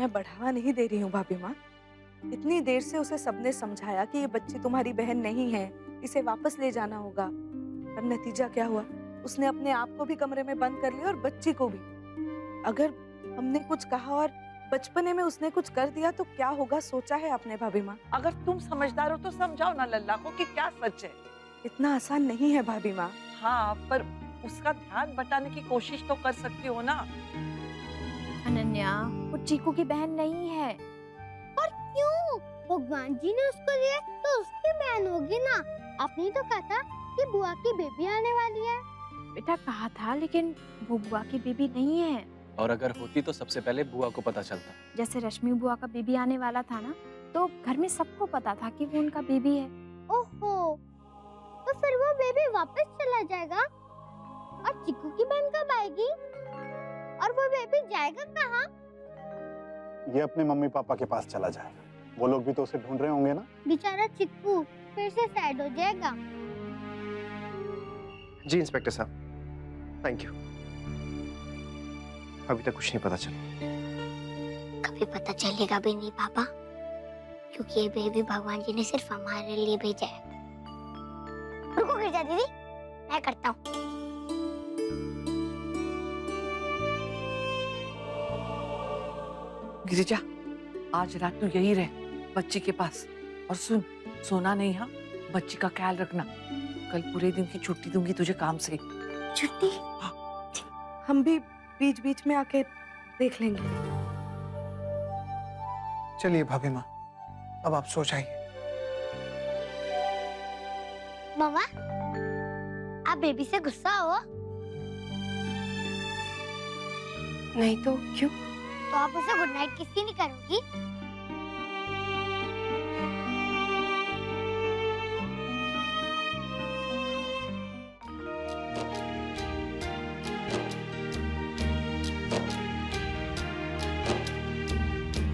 मैं बढ़ावा नहीं दे रही हूँ भाभी माँ। इतनी देर से उसे सबने समझाया कि ये बच्ची तुम्हारी बहन नहीं है, इसे वापस ले जाना होगा। और नतीजा क्या हुआ? उसने अपने आप को भी कमरे में बंद कर लिया और बच्ची को भी। अगर हमने कुछ कहा और बचपने में उसने कुछ कर दिया तो क्या होगा, सोचा है आपने भाभी माँ? अगर तुम समझदार हो तो समझाओ ना लल्ला को कि क्या सच है। इतना आसान नहीं है भाभी माँ। हाँ, पर उसका ध्यान बटाने की कोशिश तो कर सकती हो ना। अनन्या, वो चीकू की बहन नहीं है। और क्यों? भगवान जी ने उसको दिया तो उसकी बहन होगी ना। आपने तो कहा था कि बुआ की बेबी आने वाली है। बेटा कहा था, लेकिन वो बुआ की बेबी नहीं है। और अगर होती तो सबसे पहले बुआ को पता चलता। जैसे रश्मि बुआ का बेबी आने वाला था ना, तो घर में सबको पता था कि वो उनका बेबी है। ओहो, तो फिर वो बेबी वापस चला जाएगा और चिक्कू की बहन कब आएगी? और वो बेबी जाएगा कहाँ? ये अपने मम्मी पापा के पास चला जाएगा। वो लोग भी तो उसे ढूंढ रहे होंगे ना। बेचारा चिक्कू फिर से सैड हो जाएगा। जी इंस्पेक्टर साहब, थैंक यू। अभी तक कुछ नहीं पता चला। कभी पता चलेगा भी नहीं पापा, क्योंकि ये बेबी भगवान जी ने सिर्फ हमारे लिए भेजा है। रुको गिरजा दीदी, मैं करता हूँ। गिरिजा, आज रात तू यही रह बच्ची के पास। और सुन, सोना नहीं, हाँ, बच्ची का ख्याल रखना। कल पूरे दिन की छुट्टी दूंगी तुझे काम से। छुट्टी? हम भी बीच बीच में आके देख लेंगे। चलिए भाभी माँ, अब आप सो जाइए। मम्मा, आप बेबी से गुस्सा हो? नहीं तो क्यों? तो आप उसे गुड नाइट किस नहीं करोगी?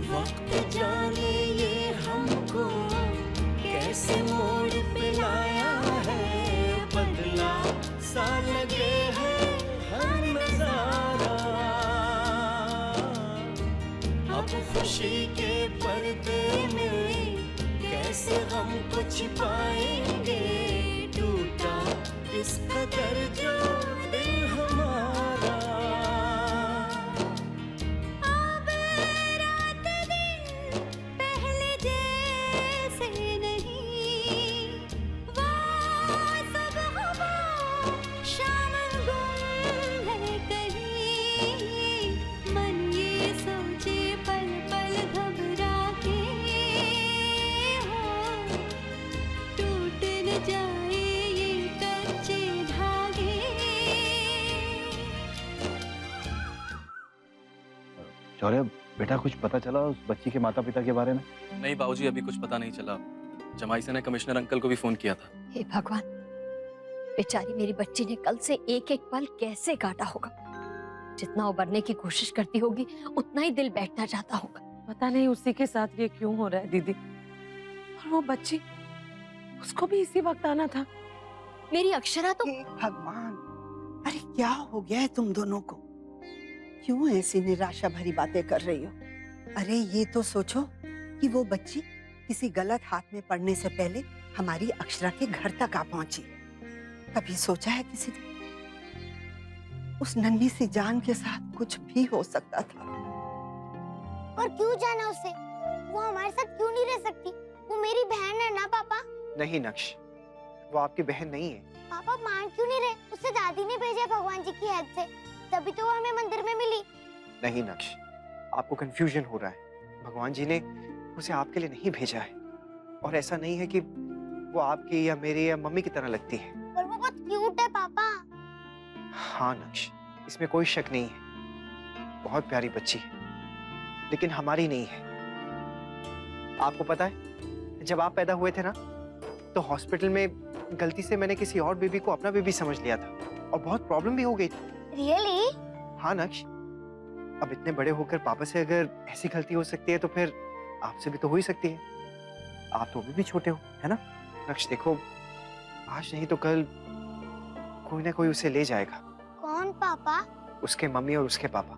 वक्त जाने ये हमको कैसे मोड़ पे लाया है, बदला सा लगे है हर नजारा। अब खुशी के पर्दे में कैसे गम को छिपाएंगे, टूटा इस कदर जो दिल हमारा। अब रात दिन पहले जैसे नहीं, वो सब हवा शाम गुम है कहीं। मन ये सोचे पल पल घबरा के, हो टूट न जाए ये कच्चे धागे। शौर्य बेटा, कुछ पता चला उस बच्ची के माता पिता के बारे में? नहीं बाबूजी, अभी कुछ पता नहीं चला। जमाई से ने कमिश्नर अंकल को भी फोन किया था। हे भगवान, बेचारी मेरी बच्ची ने कल से एक एक पल कैसे काटा होगा। जितना उबरने की कोशिश करती होगी उतना ही दिल बैठता जाता होगा। पता नहीं उसी के साथ ये क्यों हो रहा है दीदी। और वो बच्ची, उसको भी इसी वक्त आना था। मेरी अक्षरा तो हे भगवान, अरे क्या हो गया है तुम दोनों को? क्यों ऐसी निराशा भरी बातें कर रही हो? अरे ये तो सोचो कि वो बच्ची किसी गलत हाथ में पड़ने से पहले हमारी अक्षरा के घर तक आ पहुंची। कभी सोचा है किसी ने? उस नन्ही सी जान के साथ कुछ भी हो सकता था। और क्यों जाना उसे? वो हमारे साथ क्यों नहीं रह सकती? वो मेरी बहन है ना पापा? नहीं नक्श, वो आपकी बहन नहीं है। पापा मान क्यों नहीं रहे? उसे दादी ने भेजा भगवान जी की हेल्प से, तभी तो वो हमें मंदिर में मिली। नहीं नक्श, आपको कंफ्यूजन हो रहा है। भगवान जी ने उसे आपके लिए नहीं भेजा है। और ऐसा नहीं है कि वो आपकी या मेरी या मम्मी की तरह लगती है। पर वो बहुत क्यूट है पापा। हाँ नक्श, इसमें कोई शक नहीं है। बहुत प्यारी बच्ची है, लेकिन हमारी नहीं है। आपको पता है, जब आप पैदा हुए थे ना, तो हॉस्पिटल में गलती से मैंने किसी और बेबी को अपना बेबी समझ लिया था और बहुत प्रॉब्लम भी हो गई थी। रियली? हाँ नक्श, अब इतने बड़े होकर पापा से अगर ऐसी गलती हो सकती है तो फिर आपसे भी तो हो ही सकती है। आप तो अभी भी छोटे हो, है ना? नक्श देखो, आज नहीं तो कल कोई ना कोई उसे ले जाएगा। कौन पापा? उसके मम्मी और उसके पापा।